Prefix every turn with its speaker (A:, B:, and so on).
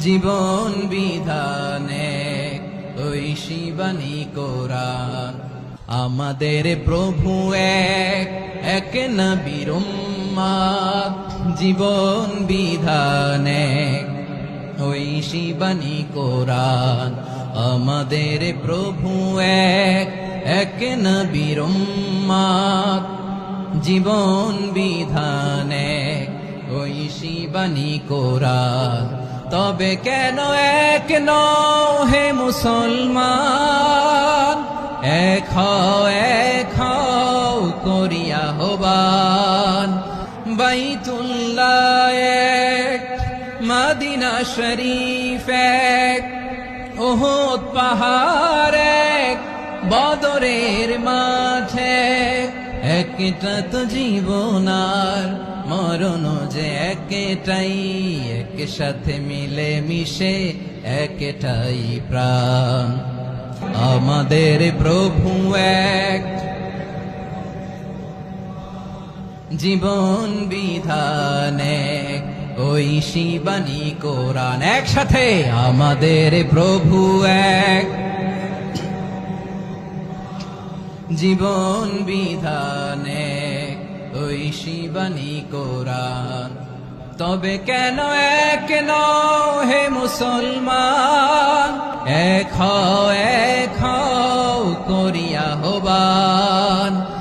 A: জীবন বিধানে ওই শিবানী কোরআন। আমাদের প্রভু এক, এক নবীর উম্মত। জীবন বিধানে ওই শিবানী কোরআন। আমাদের প্রভু এক, এক নবীর উম্মত। জীবন বিধানে ওই শিবানী কোরআন। তবে কেন এক নও হে মুসলমান? এক হও করিয়া আহ্বান। বাইতুল্লাহ এক, মদিনা শরীফ এক, উহুদ পাহাড় এক, বদরের মাঠে। একটা তো জীবন আর মরণ যে একটাই, একসাথে মিলে মিশে একটাই প্রাণ। আমাদের প্রভু এক, জীবন বিধানে ওই শিবানী কোরআন। একসাথে আমাদের প্রভু এক, জীবন বিধানে ওই শিবানী কোরআন। তবে কেন এক নও হে মুসলমান? এক হও করিয়া আহ্বান।